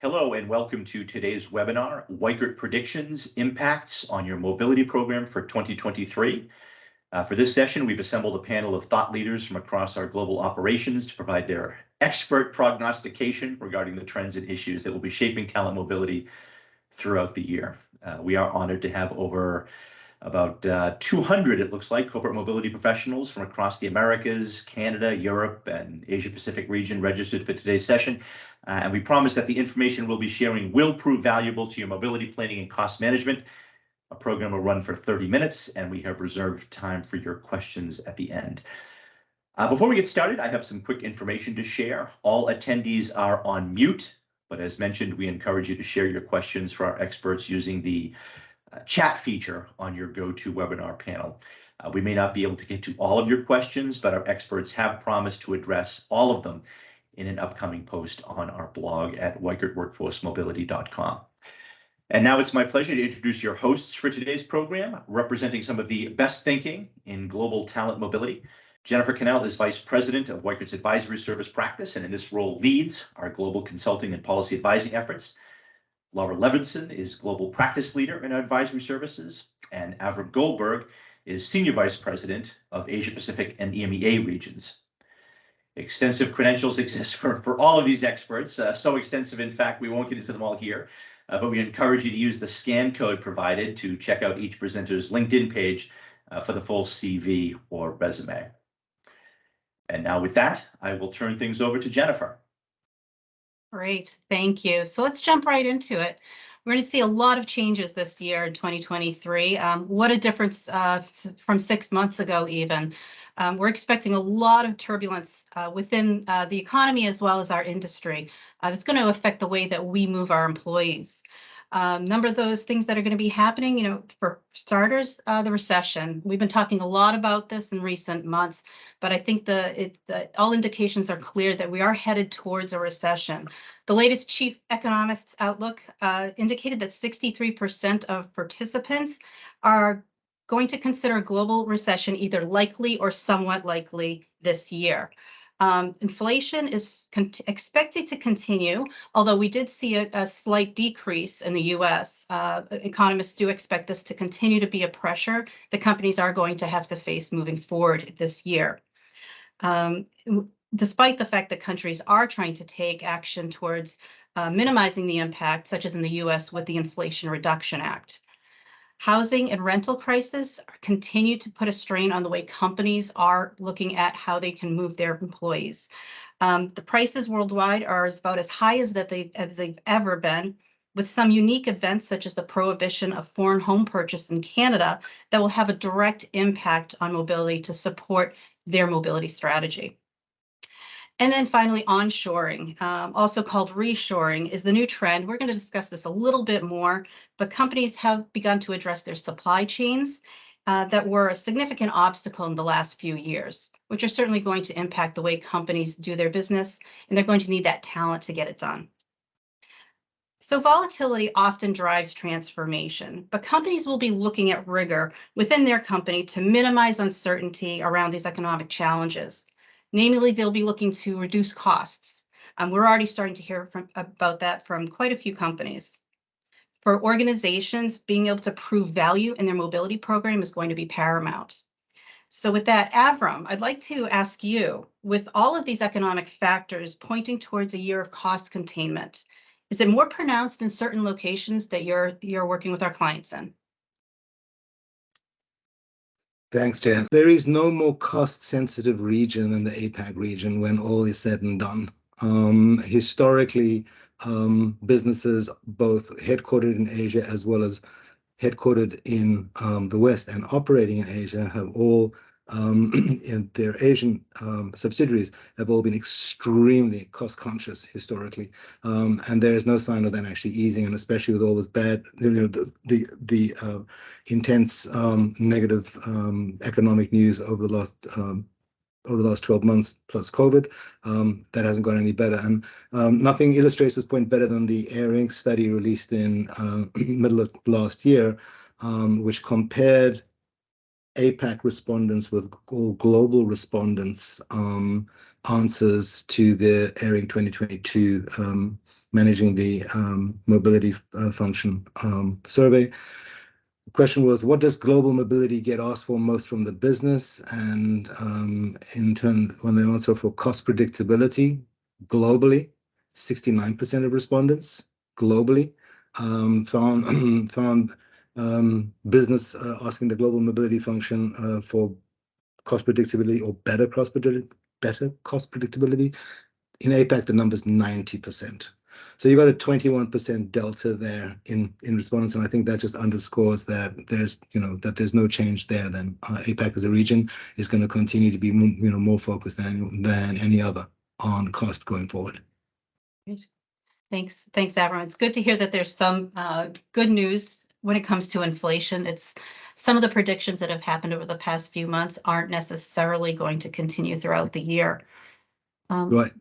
Hello and welcome to today's webinar, Weikert Predictions Impacts on Your Mobility Program for 2023. For this session, we've assembled a panel of thought leaders from across our global operations to provide their expert prognostication regarding the trends and issues that will be shaping talent mobility throughout the year. We are honored to have over about 200, it looks like, corporate mobility professionals from across the Americas, Canada, Europe, and Asia Pacific region registered for today's session. And we promise that the information we'll be sharing will prove valuable to your mobility planning and cost management. Our program will run for 30 minutes, and we have reserved time for your questions at the end. Before we get started, I have some quick information to share. All attendees are on mute, but as mentioned, we encourage you to share your questions for our experts using the chat feature on your GoToWebinar panel. We may not be able to get to all of your questions, but our experts have promised to address all of them in an upcoming post on our blog at weikertworkforcemobility.com. And now it's my pleasure to introduce your hosts for today's program, representing some of the best thinking in global talent mobility. Jennifer Connell is Vice President of Weikert's Advisory Service Practice, and in this role leads our global consulting and policy advising efforts. Laura Levenson is Global Practice Leader in Advisory Services, and Avrom Goldberg is Senior Vice President of Asia Pacific and EMEA regions. Extensive credentials exist for all of these experts, so extensive, in fact, we won't get into them all here, but we encourage you to use the scan code provided to check out each presenter's LinkedIn page for the full CV or resume. And now with that, I will turn things over to Jennifer. Great, thank you. So let's jump right into it. We're going to see a lot of changes this year in 2023. What a difference from 6 months ago even. We're expecting a lot of turbulence within the economy as well as our industry. That's going to affect the way that we move our employees. Number of those things that are going to be happening, for starters, the recession. We've been talking a lot about this in recent months, but I think all indications are clear that we are headed towards a recession. The latest chief economist's outlook indicated that 63% of participants are going to consider a global recession either likely or somewhat likely this year. Inflation is expected to continue, although we did see a slight decrease in the US. Economists do expect this to continue to be a pressure that companies are going to have to face moving forward this year. Despite the fact that countries are trying to take action towards minimizing the impact, such as in the US with the Inflation Reduction Act. Housing and rental prices continue to put a strain on the way companies are looking at how they can move their employees. The prices worldwide are about as high as they've ever been, with some unique events such as the prohibition of foreign home purchase in Canada that will have a direct impact on mobility to support their mobility strategy. And then finally, onshoring, also called reshoring, is the new trend. We're going to discuss this a little bit more, but companies have begun to address their supply chains that were a significant obstacle in the last few years, which are certainly going to impact the way companies do their business, and they're going to need that talent to get it done. So volatility often drives transformation, but companies will be looking at rigor within their company to minimize uncertainty around these economic challenges. Namely, they'll be looking to reduce costs. We're already starting to hear about that from quite a few companies. For organizations, being able to prove value in their mobility program is going to be paramount. So with that, Avrom, I'd like to ask you, with all of these economic factors pointing towards a year of cost containment, is it more pronounced in certain locations that you're working with our clients in? Thanks, Jen. There is no more cost-sensitive region than the APAC region when all is said and done. Historically, businesses both headquartered in Asia as well as headquartered in the West and operating in Asia have all, in their Asian subsidiaries, have all been extremely cost-conscious historically, and there is no sign of that actually easing, and especially with all this bad, the intense negative economic news over the last 12 months plus COVID, that hasn't got any better. And nothing illustrates this point better than the Air Inc. study released in middle of last year, which compared APAC respondents with all global respondents answers to the Air Inc. 2022 managing the mobility function survey. The question was, what does global mobility get asked for most from the business? And in turn, when they answer for cost predictability, globally, 69% of respondents globally found business asking the global mobility function for cost predictability or better cost predictability. In APAC, the number's 90%. So you've got a 21% delta there in respondents, and I think that just underscores that there's no change there. Then APAC as a region is going to continue to be more focused than any other on cost going forward. Great. Thanks, Avrom. It's good to hear that there's some good news when it comes to inflation. It's some of the predictions that have happened over the past few months aren't necessarily going to continue throughout the year. Right.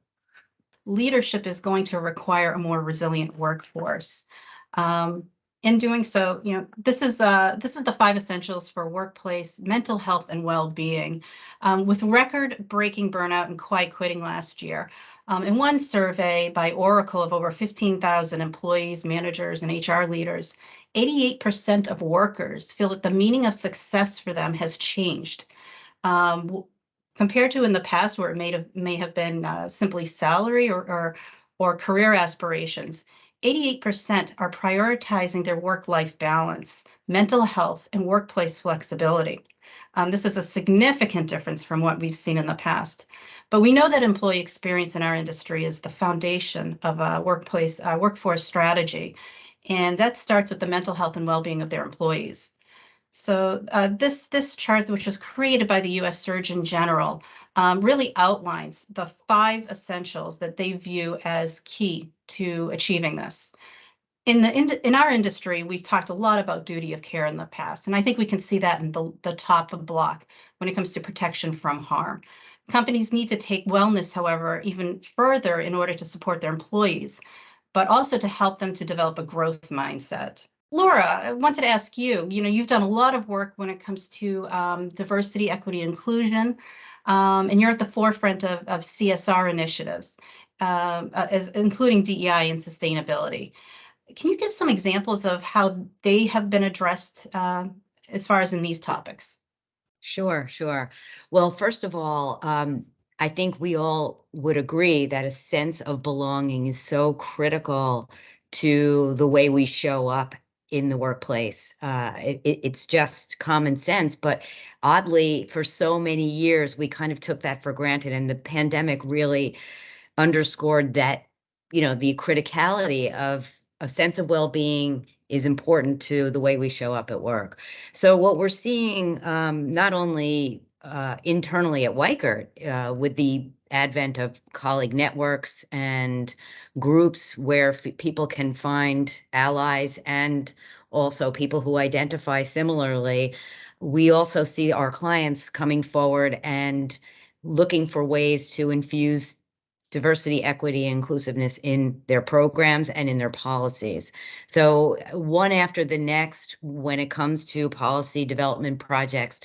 Leadership is going to require a more resilient workforce. In doing so, this is the 5 essentials for workplace mental health and well-being. With record-breaking burnout and quiet quitting last year, in one survey by Oracle of over 15,000 employees, managers, and HR leaders, 88% of workers feel that the meaning of success for them has changed. Compared to in the past, where it may have been simply salary or career aspirations, 88% are prioritizing their work-life balance, mental health, and workplace flexibility. This is a significant difference from what we've seen in the past. But we know that employee experience in our industry is the foundation of a workforce strategy, and that starts with the mental health and well-being of their employees. So this chart, which was created by the U.S. Surgeon General, really outlines the 5 essentials that they view as key to achieving this. In our industry, we've talked a lot about duty of care in the past, and I think we can see that in the top of the block when it comes to protection from harm. Companies need to take wellness, however, even further in order to support their employees, but also to help them to develop a growth mindset. Laura, I wanted to ask you, you've done a lot of work when it comes to diversity, equity, and inclusion, and you're at the forefront of CSR initiatives, including DEI and sustainability. Can you give some examples of how they have been addressed as far as in these topics? Sure. Well, first of all, I think we all would agree that a sense of belonging is so critical to the way we show up in the workplace. It's just common sense, but oddly, for so many years, we kind of took that for granted, and the pandemic really underscored that, the criticality of a sense of well-being is important to the way we show up at work. So what we're seeing, not only internally at Weichert, with the advent of colleague networks and groups where people can find allies and also people who identify similarly, we also see our clients coming forward and looking for ways to infuse diversity, equity, and inclusiveness in their programs and in their policies. So one after the next, when it comes to policy development projects,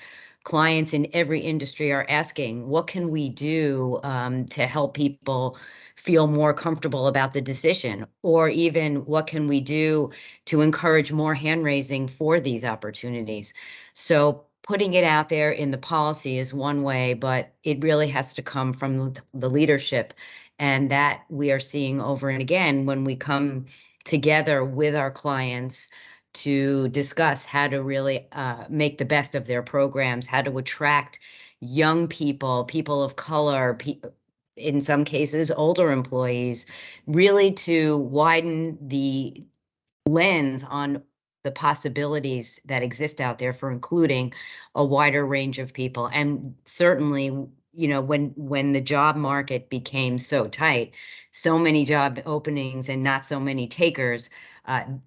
clients in every industry are asking, what can we do to help people feel more comfortable about the decision? Or even what can we do to encourage more hand raising for these opportunities? So putting it out there in the policy is one way, but it really has to come from the leadership. And that we are seeing over and again when we come together with our clients to discuss how to really make the best of their programs, how to attract young people, people of color, in some cases, older employees, really to widen the lens on the possibilities that exist out there for including a wider range of people. And certainly, when the job market became so tight, so many job openings and not so many takers,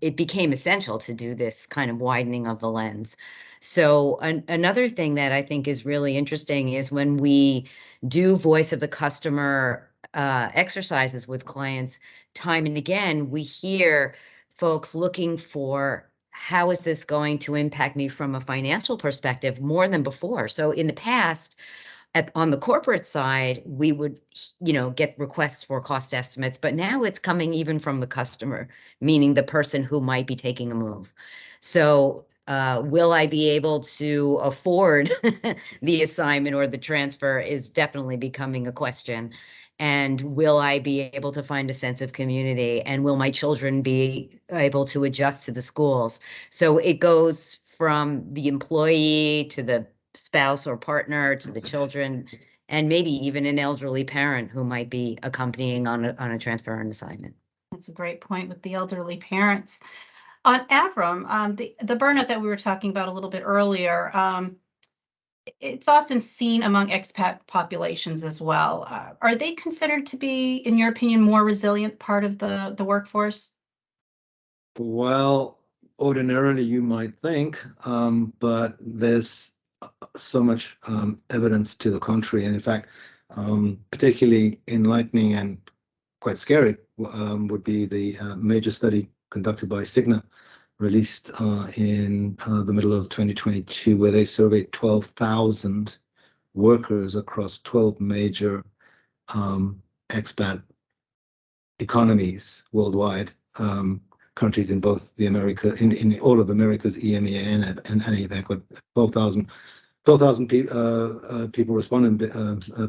it became essential to do this kind of widening of the lens. So another thing that I think is really interesting is when we do voice of the customer exercises with clients, time and again, we hear folks looking for, how is this going to impact me from a financial perspective more than before? So in the past, on the corporate side, we would, get requests for cost estimates, but now it's coming even from the customer, meaning the person who might be taking a move. So will I be able to afford the assignment or the transfer is definitely becoming a question. And will I be able to find a sense of community? And will my children be able to adjust to the schools? So it goes from the employee to the spouse or partner to the children, and maybe even an elderly parent who might be accompanying on a transfer and assignment. That's a great point with the elderly parents. On Avram, the burnout that we were talking about a little bit earlier, it's often seen among expat populations as well. Are they considered to be, in your opinion, more resilient part of the workforce? Well, ordinarily you might think, but there's so much evidence to the contrary. And in fact, particularly enlightening and quite scary would be the major study conducted by Cigna, released in the middle of 2022, where they surveyed 12,000 workers across 12 major expat economies worldwide, countries in both the in all of America's EMEA and APAC, but 12,000 people responded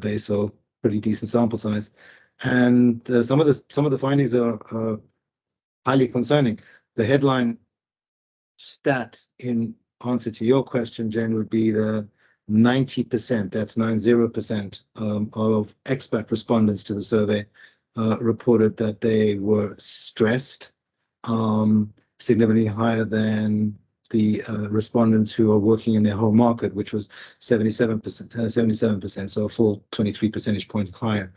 base, so pretty decent sample size. And some of the findings are highly concerning. The headline stat in answer to your question, Jen, would be the 90%, that's 90%, of expat respondents to the survey reported that they were stressed, significantly higher than the respondents who are working in their home market, which was 77%, so a full 23 percentage points higher.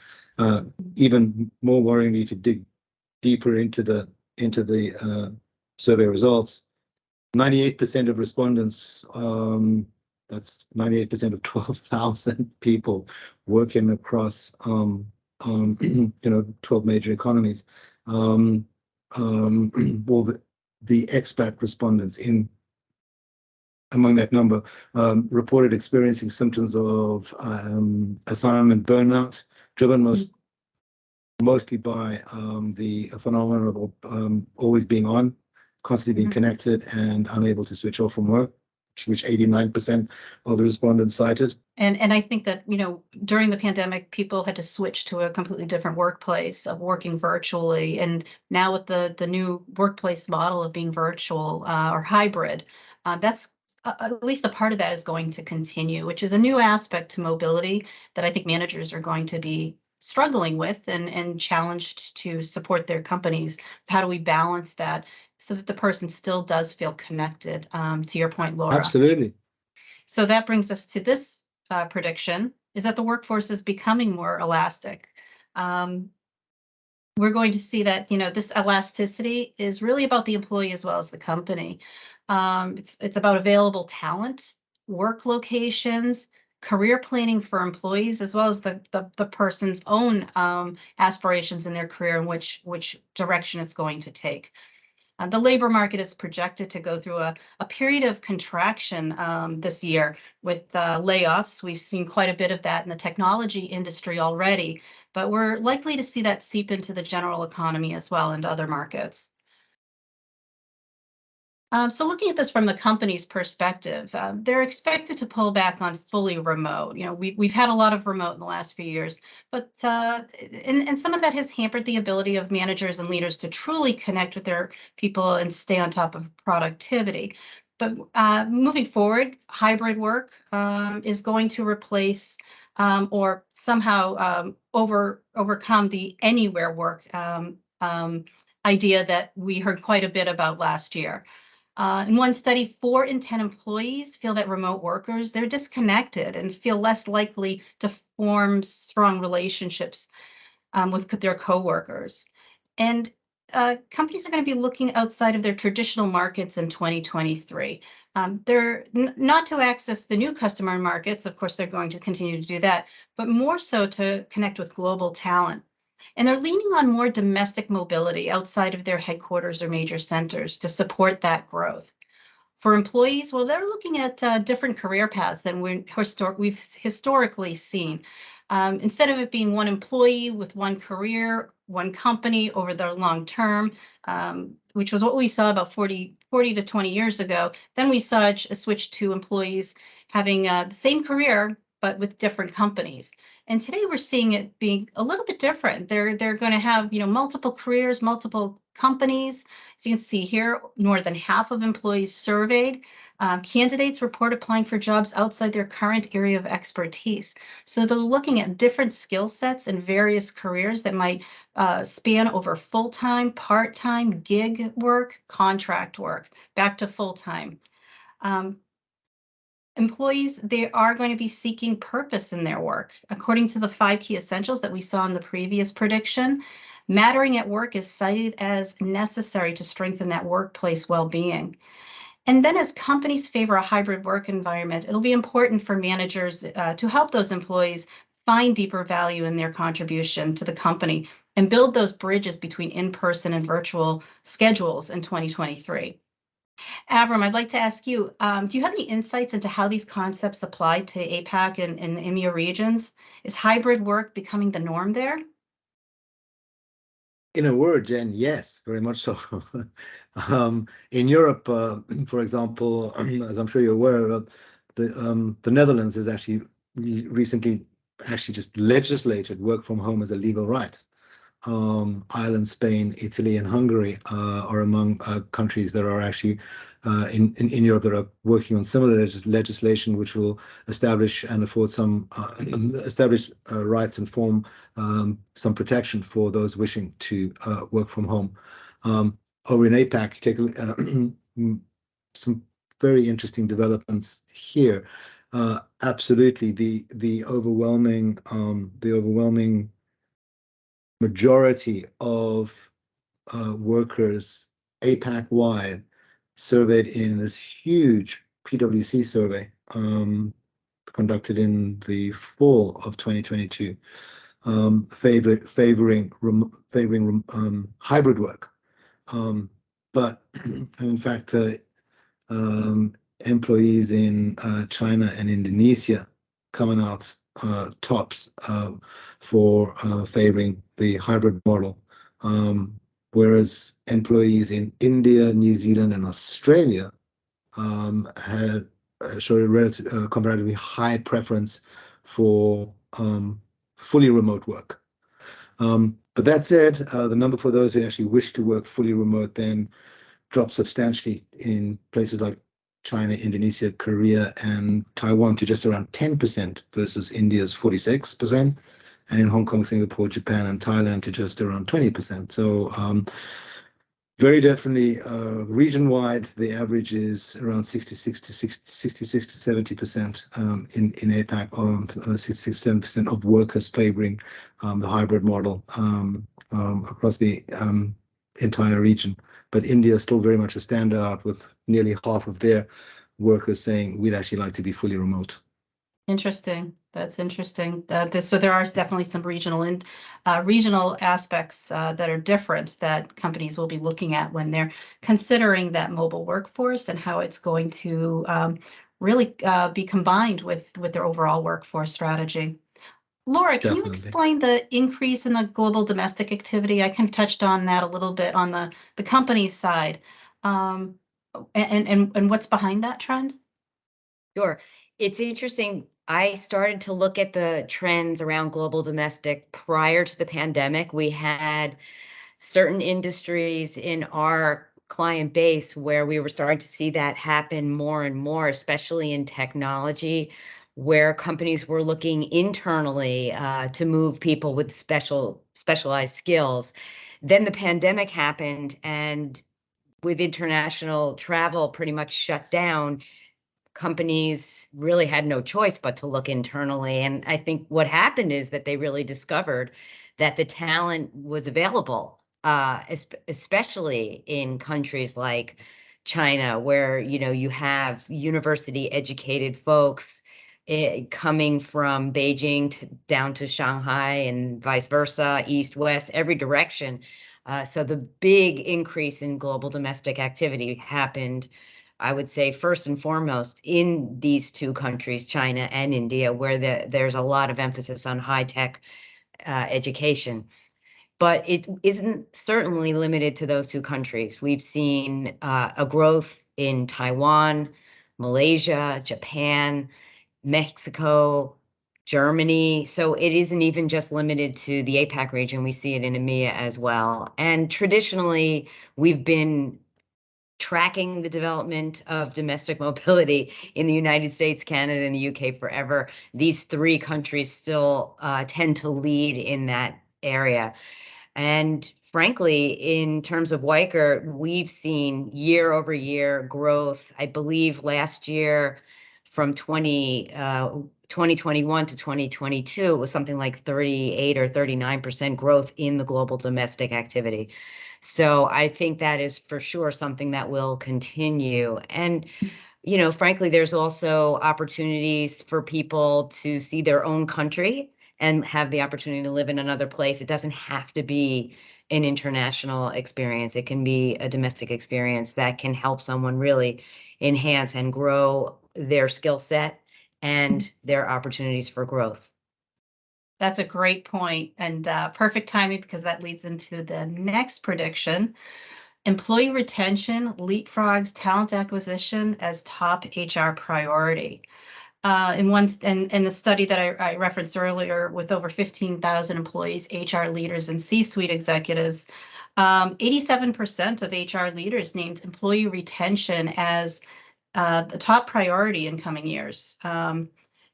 Even more worryingly, if you dig deeper into the survey results, 98% of respondents, that's 98% of 12,000 people working across 12 major economies. Well, the expat respondents among that number reported experiencing symptoms of assignment burnout, driven mostly by the phenomenon of always being on, constantly being connected and unable to switch off from work, which 89% of the respondents cited. And I think that, during the pandemic, people had to switch to a completely different workplace of working virtually. And now with the new workplace model of being virtual or hybrid, that's at least a part of that is going to continue, which is a new aspect to mobility that I think managers are going to be struggling with and challenged to support their companies. How do we balance that so that the person still does feel connected, to your point, Laura? Absolutely. So that brings us to this prediction, is that the workforce is becoming more elastic. We're going to see that, this elasticity is really about the employee as well as the company. It's about available talent, work locations, career planning for employees, as well as the person's own aspirations in their career and which direction it's going to take. The labor market is projected to go through a period of contraction this year with layoffs. We've seen quite a bit of that in the technology industry already, but we're likely to see that seep into the general economy as well and other markets. So looking at this from the company's perspective, they're expected to pull back on fully remote. We've had a lot of remote in the last few years, but and some of that has hampered the ability of managers and leaders to truly connect with their people and stay on top of productivity. But moving forward, hybrid work is going to replace or somehow overcome the anywhere work idea that we heard quite a bit about last year. In one study, 4 in 10 employees feel that remote workers, they're disconnected and feel less likely to form strong relationships with their coworkers. And companies are going to be looking outside of their traditional markets in 2023. They're not to access the new customer markets. Of course, they're going to continue to do that, but more so to connect with global talent. And they're leaning on more domestic mobility outside of their headquarters or major centers to support that growth. For employees, well, they're looking at different career paths than we've historically seen. Instead of it being one employee with one career, one company over the long term, which was what we saw about 40 to 20 years ago, then we saw a switch to employees having the same career, but with different companies. And today we're seeing it being a little bit different. They're going to have, multiple careers, multiple companies. As you can see here, more than half of employees surveyed. Candidates report applying for jobs outside their current area of expertise. So they're looking at different skill sets and various careers that might span over full-time, part-time, gig work, contract work, back to full-time. Employees, they are going to be seeking purpose in their work. According to the 5 key essentials that we saw in the previous prediction, mattering at work is cited as necessary to strengthen that workplace well-being. And then as companies favor a hybrid work environment, it'll be important for managers to help those employees find deeper value in their contribution to the company and build those bridges between in-person and virtual schedules in 2023. Avram, I'd like to ask you, do you have any insights into how these concepts apply to APAC and the EMEA regions? Is hybrid work becoming the norm there? In a word, Jen, yes, very much so. In Europe, for example, as I'm sure you're aware of, the Netherlands has actually recently just legislated work from home as a legal right. Ireland, Spain, Italy, and Hungary are among countries that are actually in Europe that are working on similar legislation, which will establish and afford some rights and form some protection for those wishing to work from home. Over in APAC, take some very interesting developments here. Absolutely, the overwhelming majority of workers APAC-wide surveyed in this huge PwC survey conducted in the fall of 2022, favoring hybrid work. But in fact, employees in China and Indonesia coming out tops for favoring the hybrid model, whereas employees in India, New Zealand, and Australia had showed a comparatively high preference for fully remote work. But that said, the number for those who actually wish to work fully remote then dropped substantially in places like China, Indonesia, Korea, and Taiwan to just around 10% versus India's 46%, and in Hong Kong, Singapore, Japan, and Thailand to just around 20%. So very definitely region-wide, the average is around 66 to 70% in APAC, 67% of workers favoring the hybrid model across the entire region. But India is still very much a standout, with nearly half of their workers saying we'd actually like to be fully remote. Interesting. That's interesting. So there are definitely some regional aspects that are different that companies will be looking at when they're considering that mobile workforce and how it's going to really be combined with their overall workforce strategy. Laura, can you explain the increase in the global domestic activity? I kind of touched on that a little bit on the company side, and what's behind that trend? Sure. It's interesting. I started to look at the trends around global domestic prior to the pandemic. We had certain industries in our client base where we were starting to see that happen more and more, especially in technology, where companies were looking internally to move people with specialized skills. Then the pandemic happened, and with international travel pretty much shut down, companies really had no choice but to look internally. And I think what happened is that they really discovered that the talent was available, especially in countries like China, where you have university educated folks coming from Beijing down to Shanghai and vice versa, east, west, every direction. So the big increase in global domestic activity happened I would say first and foremost in these two countries, China and India, where there's a lot of emphasis on high-tech education. But it isn't certainly limited to those two countries. We've seen a growth in Taiwan, Malaysia, Japan, Mexico, Germany. So it isn't even just limited to the APAC region. We see it in EMEA as well. And traditionally, we've been tracking the development of domestic mobility in the United States, Canada, and the UK forever. These three countries still tend to lead in that area. And frankly, in terms of Weicker, we've seen year over year growth. I believe last year from 2021 to 2022, it was something like 38 or 39% growth in the global domestic activity. So I think that is for sure something that will continue. And, you know, frankly, there's also opportunities for people to see their own country and have the opportunity to live in another place. It doesn't have to be an international experience. It can be a domestic experience that can help someone really enhance and grow their skill set and their opportunities for growth. That's a great point, and perfect timing, because that leads into the next prediction. Employee retention leapfrogs talent acquisition as top HR priority. In the study that I referenced earlier, with over 15,000 employees, HR leaders, and C-suite executives, 87% of HR leaders named employee retention as the top priority in coming years.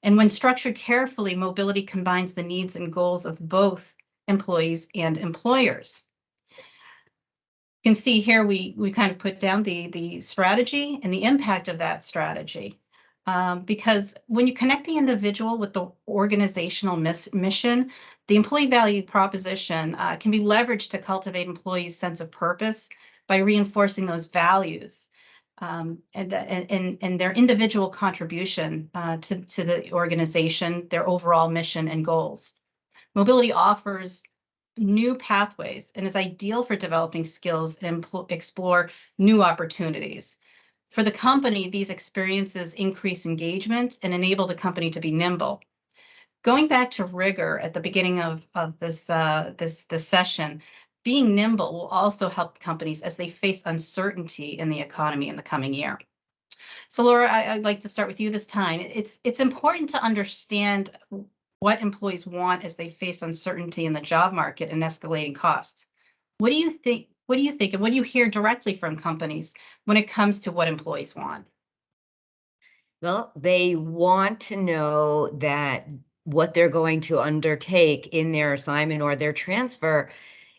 And when structured carefully, mobility combines the needs and goals of both employees and employers. You can see here we kind of put down the strategy and the impact of that strategy. Because when you connect the individual with the organizational mission, the employee value proposition can be leveraged to cultivate employees' sense of purpose by reinforcing those values and their individual contribution to the organization, their overall mission and goals. Mobility offers new pathways and is ideal for developing skills and explore new opportunities. For the company, these experiences increase engagement and enable the company to be nimble. Going back to rigor at the beginning of this session, being nimble will also help companies as they face uncertainty in the economy in the coming year. So Laura, I'd like to start with you this time. It's important to understand what employees want as they face uncertainty in the job market and escalating costs. What do you think? What do you think, and what do you hear directly from companies when it comes to what employees want? Well, they want to know that what they're going to undertake in their assignment or their transfer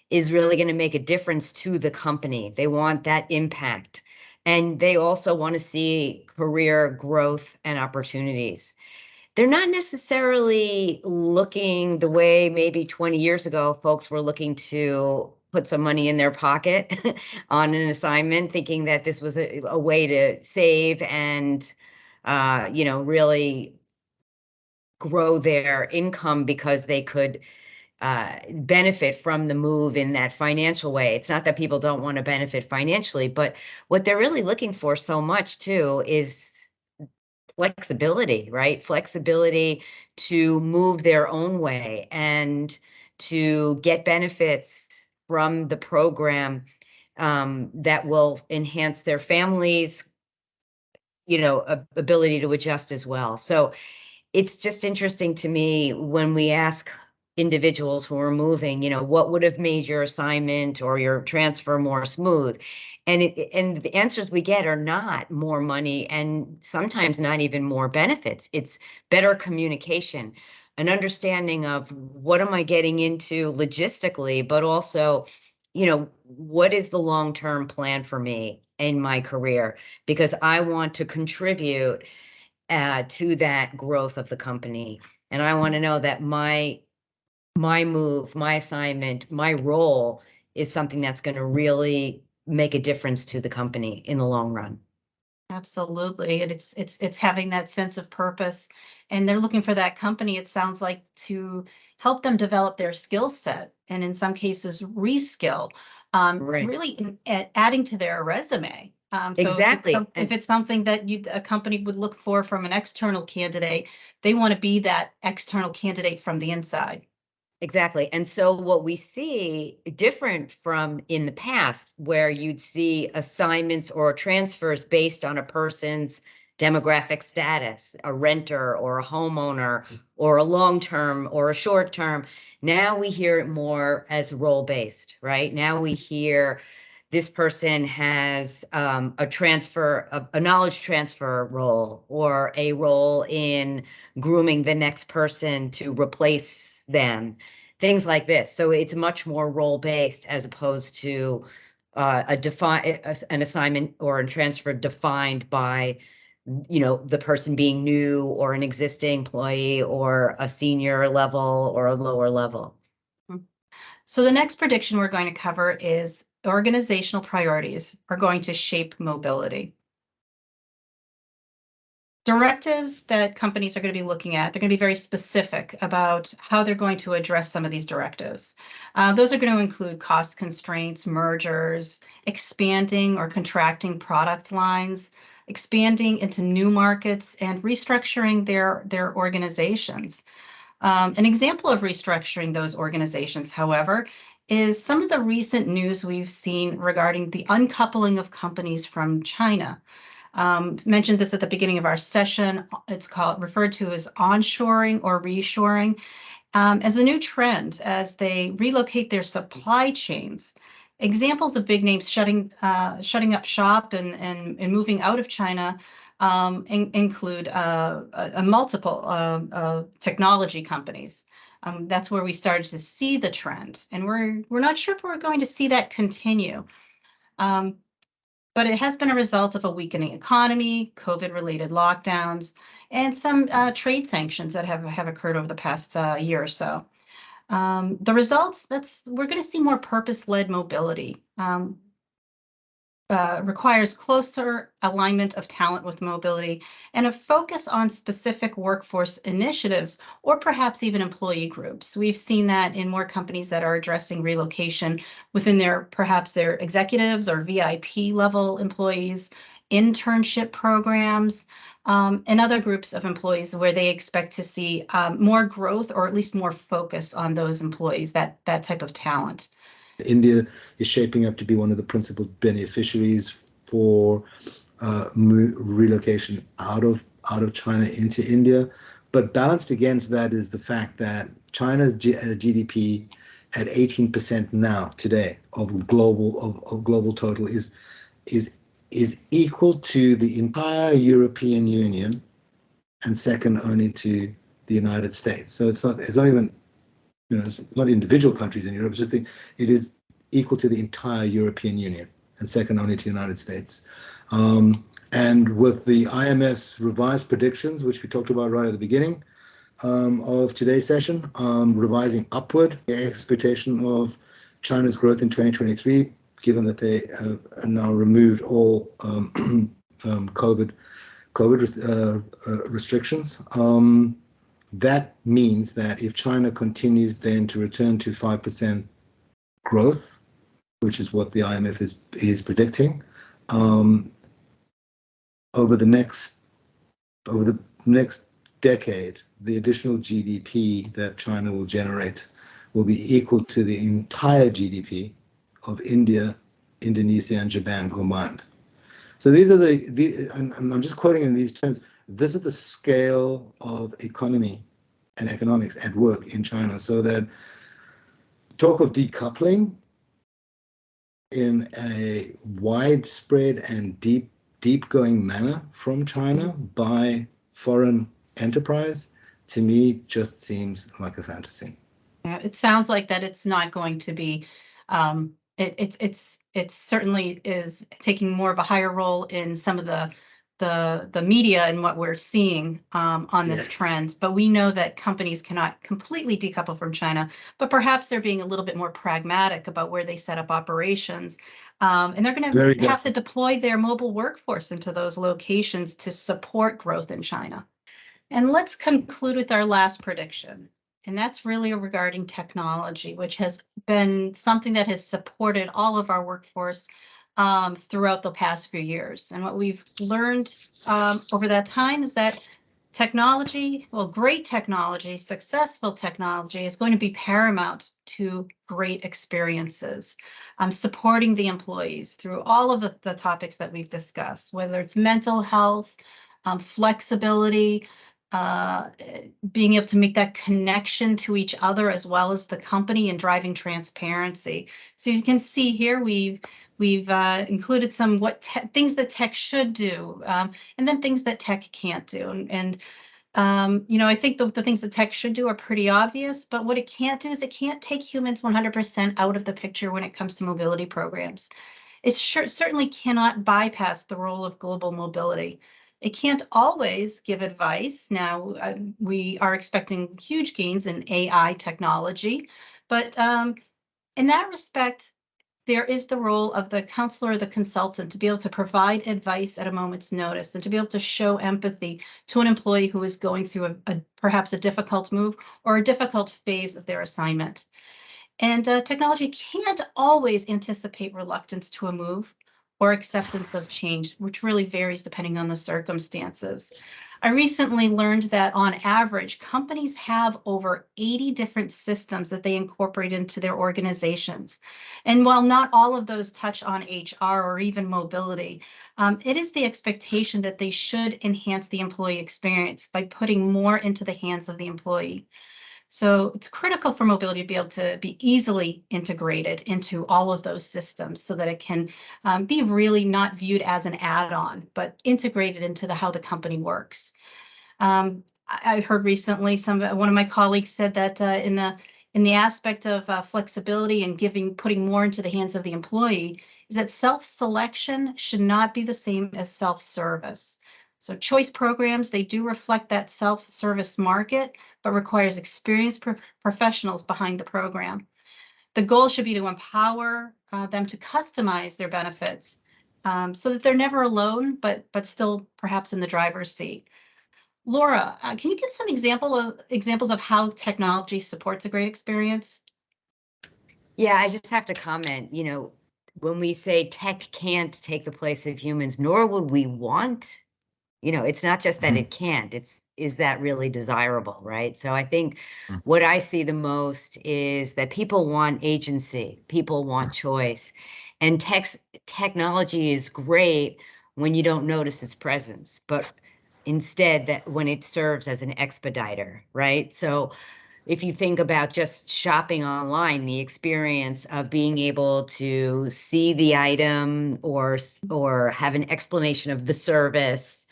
is really going to make a difference to the company. They want that impact. And they also want to see career growth and opportunities. They're not necessarily looking the way maybe 20 years ago folks were looking to put some money in their pocket on an assignment, thinking that this was a way to save and, you know, really grow their income because they could benefit from the move in that financial way. It's not that people don't want to benefit financially, but what they're really looking for so much too is flexibility, right? Flexibility to move their own way and to get benefits from the program that will enhance their families, you know, ability to adjust as well. So it's just interesting to me when we ask individuals who are moving, you know, what would have made your assignment or your transfer more smooth? And the answers we get are not more money and sometimes not even more benefits. It's better communication, an understanding of what am I getting into logistically, but also, you know, what is the long-term plan for me in my career? Because I want to contribute to that growth of the company. And I want to know that my move, my assignment, my role is something that's going to really make a difference to the company in the long run. Absolutely. And it's having that sense of purpose, and they're looking for that company, it sounds like, to help them develop their skill set, and in some cases reskill, Right. really adding to their resume. So Exactly. if it's something that a company would look for from an external candidate, they want to be that external candidate from the inside. Exactly. And so what we see different from in the past, where you'd see assignments or transfers based on a person's demographic status, a renter or a homeowner or a long-term or a short-term. Now we hear it more as role-based, right? Now we hear this person has a transfer, a knowledge transfer role, or a role in grooming the next person to replace them, things like this. So it's much more role-based as opposed to an assignment or a transfer defined by, the person being new or an existing employee or a senior level or a lower level. So the next prediction we're going to cover is organizational priorities are going to shape mobility. Directives that companies are going to be looking at, they're going to be very specific about how they're going to address some of these directives. Those are going to include cost constraints, mergers, expanding or contracting product lines, expanding into new markets, and restructuring their organizations. An example of restructuring those organizations, however, is some of the recent news we've seen regarding the uncoupling of companies from China. Mentioned this at the beginning of our session. It's referred to as onshoring or reshoring as a new trend as they relocate their supply chains. Examples of big names shutting up shop and moving out of China include multiple technology companies. That's where we started to see the trend, and we're not sure if we're going to see that continue. But it has been a result of a weakening economy, COVID-related lockdowns, and some trade sanctions that have occurred over the past year or so. The results, we're going to see more purpose-led mobility. Requires closer alignment of talent with mobility and a focus on specific workforce initiatives or perhaps even employee groups. We've seen that in more companies that are addressing relocation within perhaps their executives or VIP level employees, internship programs, and other groups of employees where they expect to see more growth or at least more focus on those employees, that type of talent. India is shaping up to be one of the principal beneficiaries for relocation out of China into India. But balanced against that is the fact that China's GDP at 18% now today of global total is equal to the entire European Union and second only to the United States. So it's not even, it's not individual countries in Europe, it's just it is equal to the entire European Union and second only to the United States. And with the IMF's revised predictions, which we talked about right at the beginning of today's session, revising upward the expectation of China's growth in 2023, given that they have now removed all COVID restrictions. That means that if China continues then to return to 5% growth, which is what the IMF is predicting, over the next decade, the additional GDP that China will generate will be equal to the entire GDP of India, Indonesia, and Japan combined. So these are and I'm just quoting in these terms. This is the scale of economy and economics at work in China. So that talk of decoupling in a widespread and deep-going manner from China by foreign enterprise, to me, just seems like a fantasy. Yeah, it sounds like that it's not going to be. It certainly is taking more of a higher role in some of the media and what we're seeing on this trend. But we know that companies cannot completely decouple from China, but perhaps they're being a little bit more pragmatic about where they set up operations. And they're going to have to deploy their mobile workforce into those locations to support growth in China. And let's conclude with our last prediction. And that's really regarding technology, which has been something that has supported all of our workforce throughout the past few years. And what we've learned over that time is that technology, well, great technology, successful technology is going to be paramount to great experiences, supporting the employees through all of the topics that we've discussed, whether it's mental health, flexibility, being able to make that connection to each other as well as the company, and driving transparency. So you can see here we've included some things that tech should do, and then things that tech can't do. I think the things that tech should do are pretty obvious, but what it can't do is it can't take humans 100% out of the picture when it comes to mobility programs. It certainly cannot bypass the role of global mobility. It can't always give advice. Now, we are expecting huge gains in AI technology, but in that respect, there is the role of the counselor or the consultant to be able to provide advice at a moment's notice and to be able to show empathy to an employee who is going through perhaps a difficult move or a difficult phase of their assignment. And technology can't always anticipate reluctance to a move or acceptance of change, which really varies depending on the circumstances. I recently learned that on average, companies have over 80 different systems that they incorporate into their organizations. And while not all of those touch on HR or even mobility, it is the expectation that they should enhance the employee experience by putting more into the hands of the employee. So it's critical for mobility to be able to be easily integrated into all of those systems so that it can be really not viewed as an add-on, but integrated into how the company works. I heard recently one of my colleagues said that in the aspect of flexibility and putting more into the hands of the employee is that self-selection should not be the same as self-service. So choice programs, they do reflect that self-service market, but requires experienced professionals behind the program. The goal should be to empower them to customize their benefits so that they're never alone, but still perhaps in the driver's seat. Laura, can you give some examples of how technology supports a great experience? Yeah, I just have to comment, when we say tech can't take the place of humans, nor would we want. It's not just that it can't, is that really desirable, right? So I think what I see the most is that people want agency, people want choice, and technology is great when you don't notice its presence, but instead that when it serves as an expediter, right? So if you think about just shopping online, the experience of being able to see the item or have an explanation of the service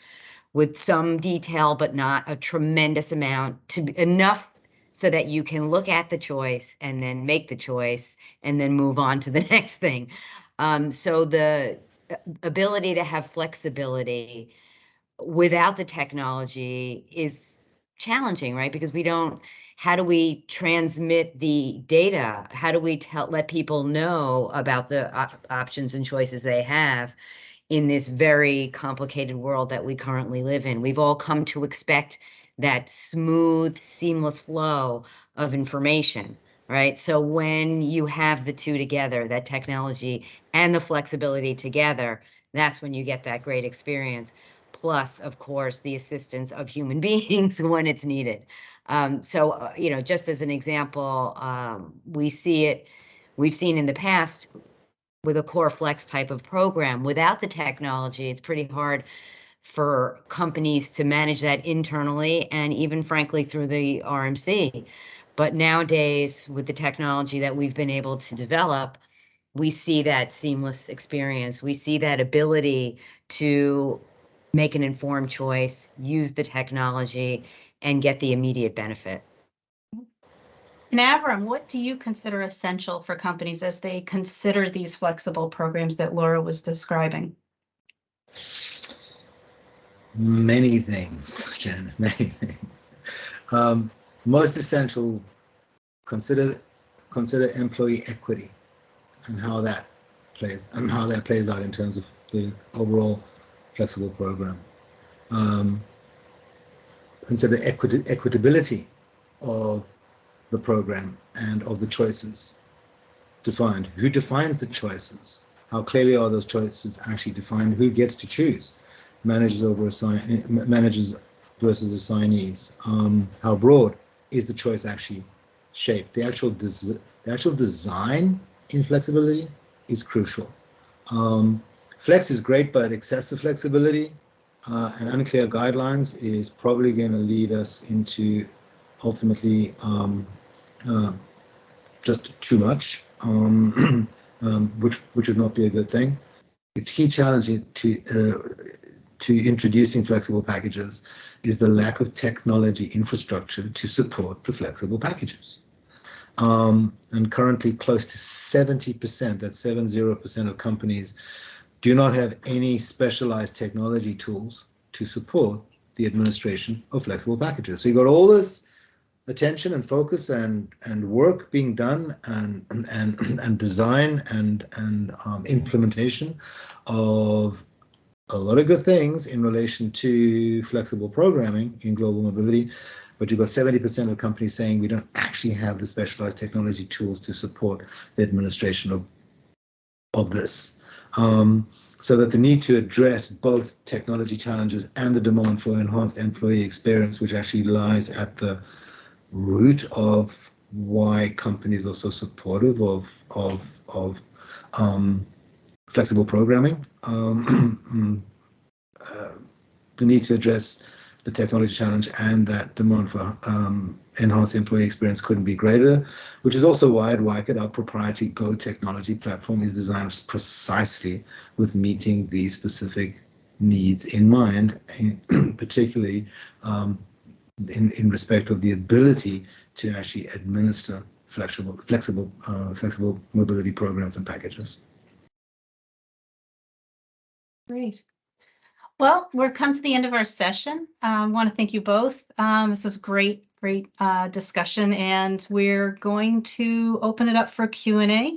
with some detail, but not a tremendous amount, enough so that you can look at the choice and then make the choice and then move on to the next thing. So the ability to have flexibility without the technology is challenging, right? Because how do we transmit the data? How do we let people know about the options and choices they have in this very complicated world that we currently live in? We've all come to expect that smooth, seamless flow of information, right? So when you have the two together, that technology and the flexibility together, that's when you get that great experience. Plus, of course, the assistance of human beings when it's needed. Just as an example, we've seen in the past with a core flex type of program. Without the technology, it's pretty hard for companies to manage that internally and even frankly through the RMC. But nowadays, with the technology that we've been able to develop, we see that seamless experience. We see that ability to make an informed choice, use the technology, and get the immediate benefit. And Avrom, what do you consider essential for companies as they consider these flexible programs that Laura was describing? Many things, Jen, many things. Most essential, consider employee equity and how that plays out in terms of the overall flexible program. Consider equitability of the program and of the choices defined. Who defines the choices? How clearly are those choices actually defined? Who gets to choose? Managers versus assignees. How broad is the choice actually shaped? The actual design in flexibility is crucial. Flex is great, but excessive flexibility and unclear guidelines is probably going to lead us into ultimately just too much, which would not be a good thing. The key challenge to introducing flexible packages is the lack of technology infrastructure to support the flexible packages. And currently close to 70%, that's 70% of companies, do not have any specialized technology tools to support the administration of flexible packages. So you've got all this attention and focus and work being done and design and implementation of a lot of good things in relation to flexible programming in global mobility, but you've got 70% of companies saying we don't actually have the specialized technology tools to support the administration of this. So that the need to address both technology challenges and the demand for enhanced employee experience, which actually lies at the root of why companies are so supportive of flexible programming. The need to address the technology challenge and that demand for enhanced employee experience couldn't be greater, which is also why at WICAT, our proprietary Go technology platform is designed precisely with meeting these specific needs in mind, particularly in respect of the ability to actually administer flexible mobility programs and packages. Great. Well, we're come to the end of our session. I want to thank you both. This is great discussion, and we're going to open it up for Q&A.